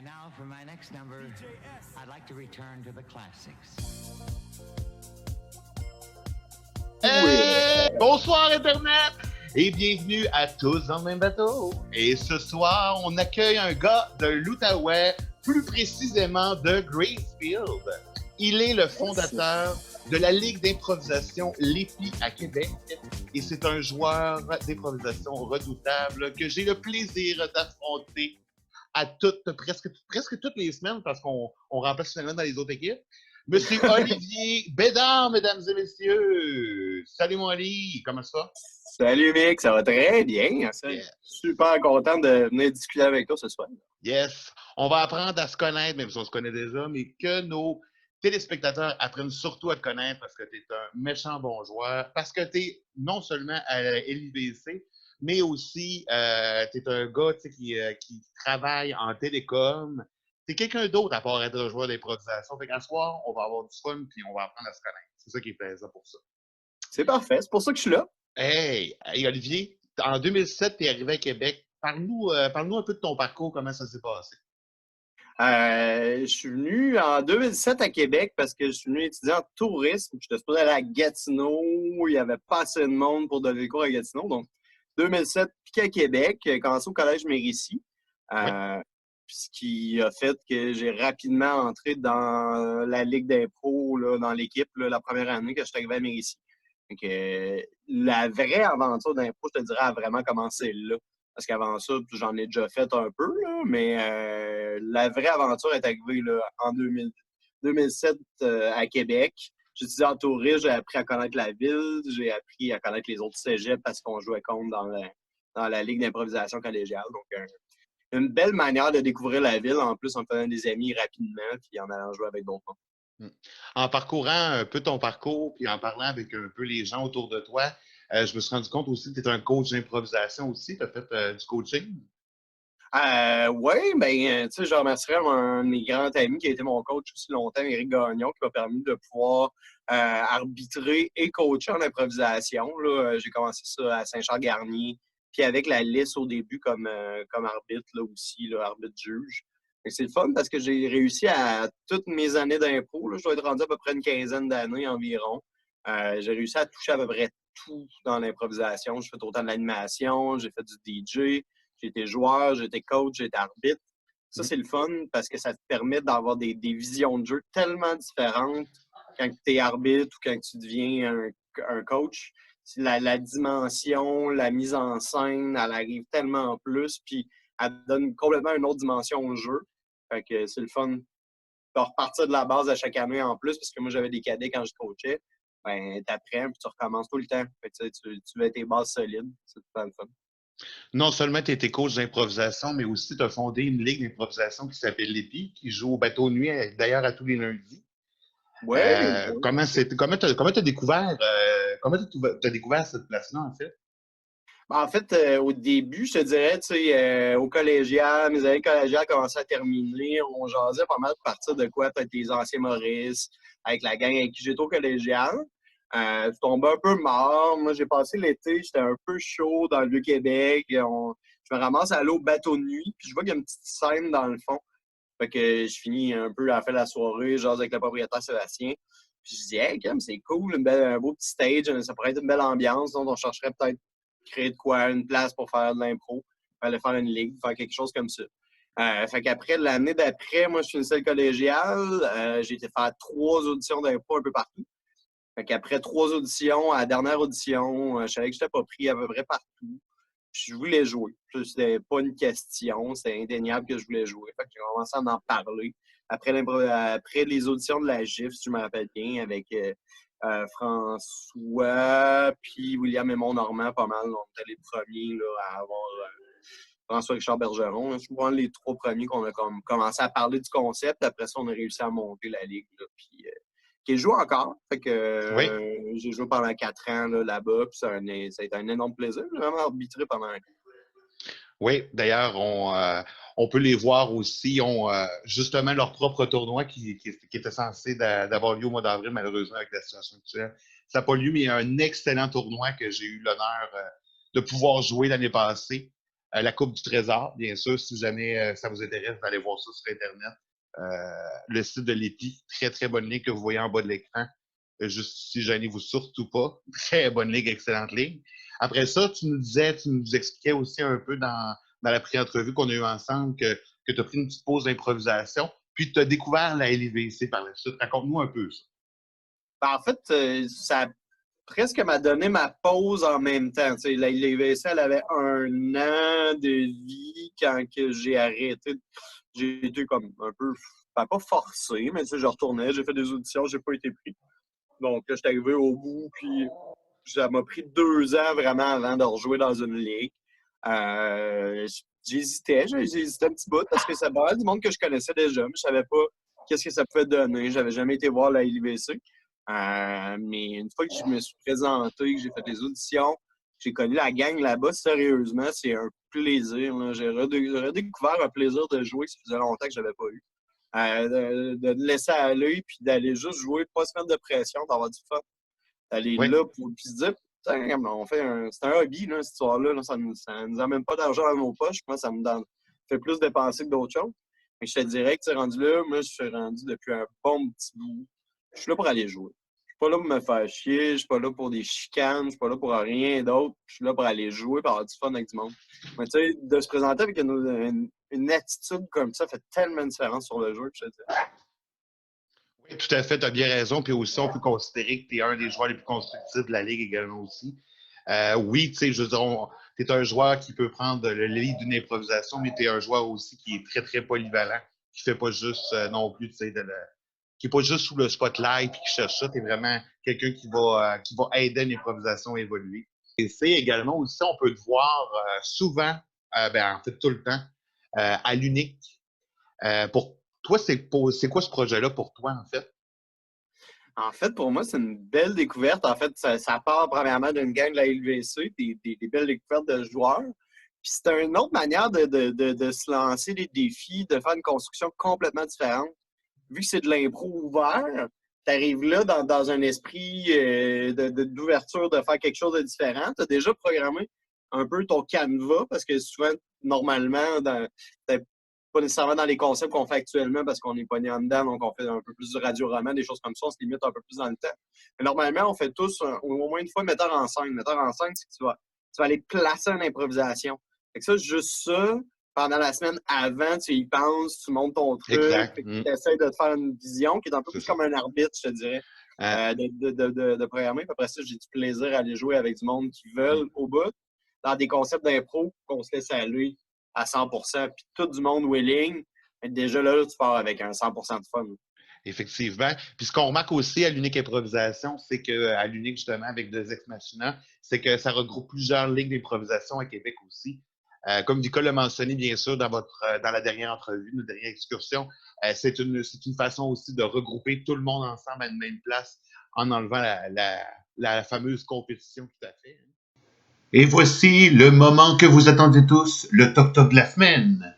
now for my next number, I'd like to return to the classics. Hey! Bonsoir Internet et bienvenue à tous dans le même bateau. Et ce soir, on accueille un gars de l'Outaouais, plus précisément de Gracefield. Il est le fondateur de la Ligue d'improvisation L'Épi à Québec et c'est un joueur d'improvisation redoutable que j'ai le plaisir d'affronter à presque toutes les semaines parce qu'on remplace finalement dans les autres équipes. Monsieur Olivier Bédard, mesdames et messieurs. Salut mon Ali, comment ça va? Salut Mick, ça va très bien. Yes. Super content de venir discuter avec toi ce soir. Yes. On va apprendre à se connaître, même si on se connaît déjà, mais que nos téléspectateurs apprennent surtout à te connaître parce que tu es un méchant bon joueur, parce que tu es non seulement à l'IBC, mais aussi tu es un gars qui travaille en télécom. Tu es quelqu'un d'autre à part être un joueur d'improvisation. Fait qu'à ce soir, on va avoir du fun puis on va apprendre à se connaître. C'est ça qui est plaisant pour ça. C'est parfait, c'est pour ça que je suis là. Hey Olivier, en 2007, tu es arrivé à Québec. Parle-nous un peu de ton parcours, comment ça s'est passé. Je suis venu en 2007 à Québec parce que je suis venu étudier en tourisme. J'étais supposé aller à Gatineau. Il n'y avait pas assez de monde pour donner le cours à Gatineau. Donc, 2007, puis à Québec, j'ai commencé au Collège Mérisy. Ce qui a fait que j'ai rapidement entré dans la Ligue d'impro, dans l'équipe, la première année que je suis arrivé à Mérisy. Donc, la vraie aventure d'impro, je te dirais, a vraiment commencé là. Parce qu'avant ça, j'en ai déjà fait un peu, là, mais la vraie aventure est arrivée là, en 2007 à Québec. J'ai étudié en tourisme, j'ai appris à connaître la ville, j'ai appris à connaître les autres cégeps parce qu'on jouait contre dans la Ligue d'improvisation collégiale. Donc, une belle manière de découvrir la ville. En plus, en faisant des amis rapidement puis en allant jouer avec d'autres gens. En parcourant un peu ton parcours puis en parlant avec un peu les gens autour de toi, je me suis rendu compte aussi que tu es un coach d'improvisation aussi. Tu as fait du coaching? Oui, ben, tu sais, je remercierais un de mes grands amis qui a été mon coach aussi longtemps, Éric Gagnon, qui m'a permis de pouvoir arbitrer et coacher en improvisation. Là, j'ai commencé ça à Saint-Charles-Garnier, puis avec la liste au début comme arbitre là, aussi, là, arbitre-juge. C'est le fun parce que j'ai réussi à toutes mes années d'impro, je dois être rendu à peu près une quinzaine d'années environ. J'ai réussi à toucher à peu près tout dans l'improvisation. J'ai fait autant de l'animation, j'ai fait du DJ, j'ai été joueur, j'ai été coach, j'ai été arbitre. Ça, c'est le fun parce que ça te permet d'avoir des visions de jeu tellement différentes quand tu es arbitre ou quand tu deviens un coach. La dimension, la mise en scène, elle arrive tellement en plus, puis elle donne complètement une autre dimension au jeu. Fait que c'est le fun de repartir de la base à chaque année en plus, parce que moi, j'avais des cadets quand je coachais. Ben, t'apprends, puis tu recommences tout le temps. Fait que, tu veux tes bases solides. C'est tout le fun. Non seulement tu étais coach d'improvisation, mais aussi tu as fondé une ligue d'improvisation qui s'appelle l'Épi, qui joue au bateau de nuit, d'ailleurs, à tous les lundis. Ouais. Comment t'as découvert, t'as découvert cette place-là, en fait? En fait, au début, je te dirais, tu sais, au collégial, mes années collégiales commençaient à terminer. On jasait pas mal de partir de quoi? Peut-être les anciens Maurice, avec la gang avec qui j'étais au collégial. Je tombais un peu mort. Moi, j'ai passé l'été, j'étais un peu chaud dans le Vieux-Québec. Je me ramasse à aller au bateau de nuit, puis je vois qu'il y a une petite scène dans le fond. Fait que je finis un peu à la fin de la soirée, jase avec le propriétaire Sébastien. Puis je dis, hey, Cam, c'est cool, un beau petit stage, ça pourrait être une belle ambiance. Donc, on chercherait peut-être créer de quoi, une place pour faire de l'impro, aller faire une ligue, faire quelque chose comme ça. Fait qu'après, l'année d'après, moi, je finissais le collégial. J'ai été faire 3 auditions d'impro un peu partout. Fait qu'après 3 auditions, à la dernière audition, je savais que je n'étais pas pris à peu près partout. Je voulais jouer. C'était pas une question, c'était indéniable que je voulais jouer. Fait que j'ai commencé à en parler. Après les auditions de la GIF, si je me rappelle bien, avec François, puis William et Normand, pas mal. On était les premiers là, à avoir François Richard Bergeron. Je crois les 3 premiers qu'on a commencé à parler du concept. Après ça, on a réussi à monter la ligue. Là, puis, qui joue encore. Fait que j'ai joué pendant 4 ans là-bas. Puis ça a été un énorme plaisir. J'ai vraiment arbitré pendant un an. Oui, d'ailleurs, on peut les voir aussi. Ils ont justement leur propre tournoi qui était censé d'avoir lieu au mois d'avril, malheureusement, avec la situation actuelle. Ça n'a pas lieu, mais il y a un excellent tournoi que j'ai eu l'honneur de pouvoir jouer l'année passée. La Coupe du Trésor, bien sûr, si jamais ça vous intéresse d'aller voir ça sur Internet. Le site de l'EPI, très, très bonne ligue que vous voyez en bas de l'écran. Juste si gênez-vous surtout pas. Très bonne ligue, excellente ligue. Après ça, tu nous expliquais aussi un peu dans la pré-entrevue qu'on a eue ensemble que tu as pris une petite pause d'improvisation, puis tu as découvert la LIVC par la suite. Raconte-nous un peu ça. Ben, en fait, ça presque m'a donné ma pause en même temps. Tu sais, la LIVC, elle avait 1 an de vie quand que j'ai arrêté. J'ai été comme un peu, ben, pas forcé, mais tu sais, je retournais, j'ai fait des auditions, j'ai pas été pris. Donc là, j'étais arrivé au bout, puis ça m'a pris 2 ans vraiment avant de rejouer dans une ligue. J'hésitais un petit bout parce que c'est pas du monde que je connaissais déjà, mais je savais pas qu'est-ce que ça pouvait donner. J'avais jamais été voir la LIVC. Mais une fois que je me suis présenté, que j'ai fait les auditions, j'ai connu la gang là-bas, sérieusement, c'est un plaisir. Là. J'ai redécouvert un plaisir de jouer que ça faisait longtemps que je n'avais pas eu. De laisser aller puis d'aller juste jouer, pas se mettre de pression, d'avoir du fun. D'aller Oui. là pour puis se dire, putain, c'est un hobby, là, cette histoire-là. Là, ça nous amène pas d'argent dans nos poches. Moi, ça me fait plus dépenser que d'autres choses. Mais je te dirais que, rendu là, moi, je suis rendu depuis un bon petit bout. Je suis là pour aller jouer. Je suis pas là pour me faire chier, je suis pas là pour des chicanes, je suis pas là pour rien d'autre. Je suis là pour aller jouer, pour avoir du fun avec du monde. Mais tu sais, de se présenter avec une attitude comme ça fait tellement de différence sur le jeu, je te dis. Oui, tout à fait, tu as bien raison. Puis aussi, on peut considérer que tu es un des joueurs les plus constructifs de la Ligue également aussi. Oui, tu sais, je veux dire, tu es un joueur qui peut prendre le lead d'une improvisation, mais tu es un joueur aussi qui est très, très polyvalent, qui fait pas juste non plus, tu sais, qui n'est pas juste sous le spotlight et qui cherche ça. Tu es vraiment quelqu'un qui va aider l'improvisation à évoluer. Et c'est également aussi, on peut te voir souvent, en fait tout le temps, à l'unique. Pour toi, c'est quoi ce projet-là pour toi, en fait? En fait, pour moi, c'est une belle découverte. En fait, ça part premièrement d'une gang de la LVC, des belles découvertes de joueurs. Puis c'est une autre manière de se lancer des défis, de faire une construction complètement différente. Vu que c'est de l'impro ouvert, tu arrives là dans un esprit d'ouverture, de faire quelque chose de différent. Tu as déjà programmé un peu ton canevas, parce que souvent, normalement, pas nécessairement dans les concepts qu'on fait actuellement parce qu'on est pogné en dedans, donc on fait un peu plus du radio-roman, des choses comme ça, on se limite un peu plus dans le temps. Mais normalement, on fait tous au moins une fois metteur en scène. Metteur en scène, c'est que tu vas aller placer une improvisation. Fait que ça, juste ça, pendant la semaine avant, tu y penses, tu montes ton truc, Exact. tu essaies de te faire une vision qui est un peu C'est plus ça. comme un arbitre, je te dirais, de programmer. Puis après ça, j'ai du plaisir à aller jouer avec du monde qui veulent au bout, dans des concepts d'impro qu'on se laisse aller à 100%, puis tout du monde willing. Déjà là, tu pars avec un 100% de fun. Effectivement. Puis ce qu'on remarque aussi à l'unique improvisation, c'est qu'à l'unique, justement, avec deux ex machina, c'est que ça regroupe plusieurs ligues d'improvisation à Québec aussi. Comme Nicole l'a mentionné, bien sûr, dans la dernière entrevue, notre dernière excursion, c'est une façon aussi de regrouper tout le monde ensemble à une même place en enlevant la fameuse compétition tout à fait. Et voici le moment que vous attendez tous, le toc-toc de la semaine.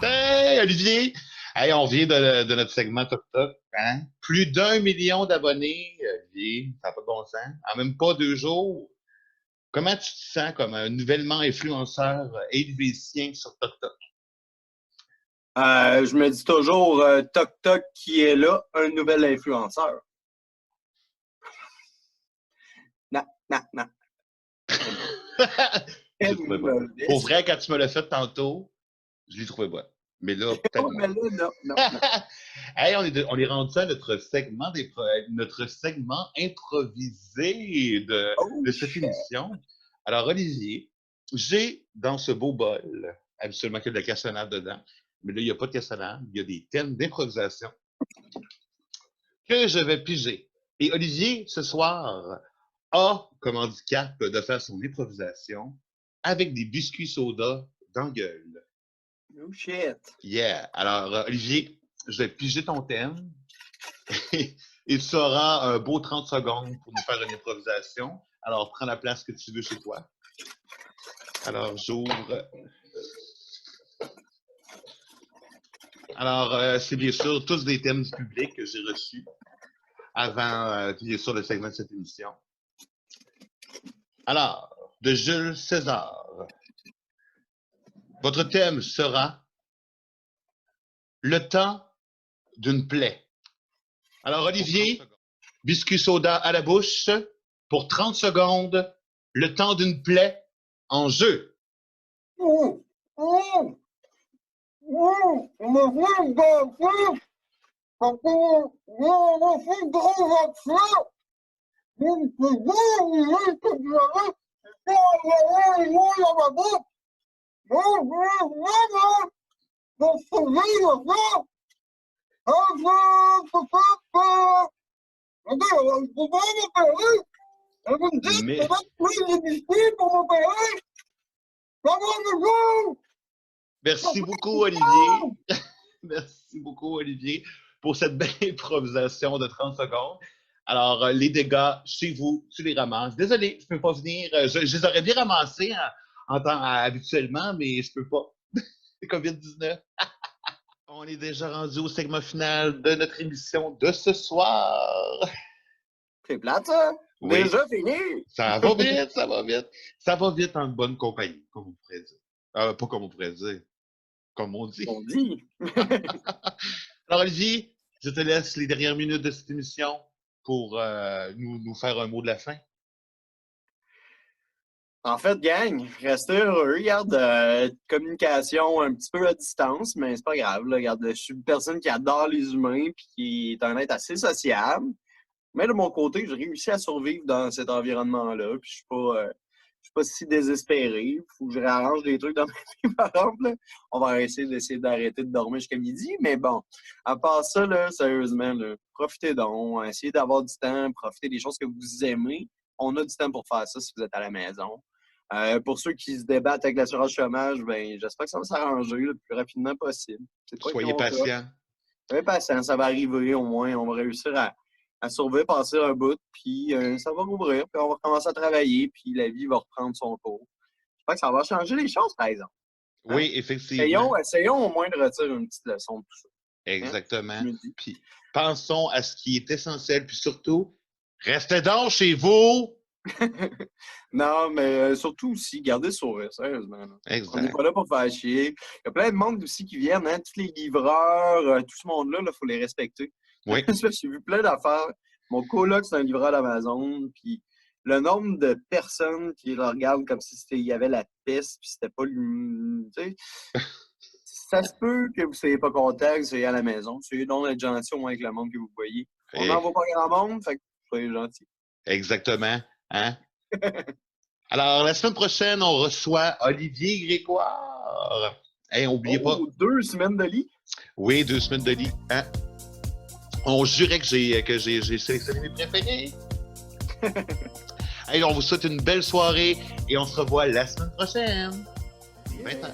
Hey, Olivier! Hey, on vient de notre segment Toc Toc. Hein? Plus d'1 million d'abonnés, Olivier. Ça n'a pas de bon sens. En même pas 2 jours. Comment tu te sens comme un nouvellement influenceur helvétien sur Toc Toc? Je me dis toujours, Toc Toc qui est là, un nouvel influenceur. Non, non, non. Je l'ai trouvé bon. Pour vrai, quand tu me l'as fait tantôt, je l'ai trouvé bon. Mais là, peut-être mais là, non, non, non. Hey, on est rendu à notre segment improvisé de cette émission. Alors, Olivier, j'ai dans ce beau bol, habituellement qu'il y a de la cassonade dedans, mais là, il n'y a pas de cassonade, il y a des thèmes d'improvisation que je vais piger. Et Olivier, ce soir, a comme handicap de faire son improvisation avec des biscuits soda dans la gueule. No shit. Yeah. Alors, Olivier, je vais piger ton thème et tu auras un beau 30 secondes pour nous faire une improvisation. Alors, prends la place que tu veux chez toi. Alors, j'ouvre. Alors, c'est bien sûr tous des thèmes du public que j'ai reçus avant, bien sûr, le segment de cette émission. Alors, de Jules César, votre thème sera le temps d'une plaie. Alors, Olivier, biscuit soda à la bouche pour 30 secondes, le temps d'une plaie en jeu. Mais... Merci beaucoup, Olivier. Merci beaucoup, Olivier, pour cette belle improvisation de 30 secondes. Alors, les dégâts chez vous, tu les ramasses. Désolé, je ne peux pas venir. Je les aurais bien ramassés en temps habituellement, mais je ne peux pas. C'est COVID-19. On est déjà rendu au segment final de notre émission de ce soir. C'est plate, ça? Oui. Déjà fini? Ça va vite, ça va vite. Ça va vite en bonne compagnie, comme on pourrait dire. Pas comme on pourrait dire. Comme on dit. On dit. Alors, Olivier, je te laisse les dernières minutes de cette émission pour nous faire un mot de la fin. En fait, gang, restez heureux. Regarde, communication un petit peu à distance, mais c'est pas grave. Là. Regarde, je suis une personne qui adore les humains et qui est un être assez sociable. Mais de mon côté, j'ai réussi à survivre dans cet environnement-là. Puis je suis pas si désespéré. Il faut que je réarrange des trucs dans ma vie, par exemple. Là. On va d'essayer d'arrêter de dormir jusqu'à midi. Mais bon, à part ça, là, sérieusement, là, profitez donc. Essayez d'avoir du temps. Profitez des choses que vous aimez. On a du temps pour faire ça si vous êtes à la maison. Pour ceux qui se débattent avec l'assurance chômage, ben, j'espère que ça va s'arranger le plus rapidement possible. Soyez patient. Soyez patient, ça va arriver au moins. On va réussir à survivre, passer un bout, puis ça va rouvrir, puis on va commencer à travailler, puis la vie va reprendre son cours. J'espère que ça va changer les choses, par exemple. Hein? Oui, effectivement. Essayons au moins de retirer une petite leçon de tout ça. Exactement. Hein? Puis pensons à ce qui est essentiel, puis surtout, restez donc chez vous! Non, mais surtout aussi, gardez le sourire, sérieusement. Là. Exact. On n'est pas là pour faire chier. Il y a plein de monde aussi qui viennent, hein, tous les livreurs, tout ce monde-là, il faut les respecter. Oui. J'ai vu plein d'affaires. Mon coloc, c'est un livreur d'Amazon, puis le nombre de personnes qui le regardent comme si il y avait la peste, puis c'était pas lui. Tu sais, ça se peut que vous ne soyez pas content, que vous soyez à la maison. Soyez donc être gentil au moins avec le monde que vous voyez. On n'en voit pas grand monde, fait que soyez gentils. Exactement. Hein? Alors, la semaine prochaine, on reçoit Olivier Grégoire. Hey, n'oubliez pas. 2 semaines de lit? Oui, 2 semaines de lit. Hein? On jurait que j'ai sélectionné mes préférés. Hey, on vous souhaite une belle soirée et on se revoit la semaine prochaine. 20h.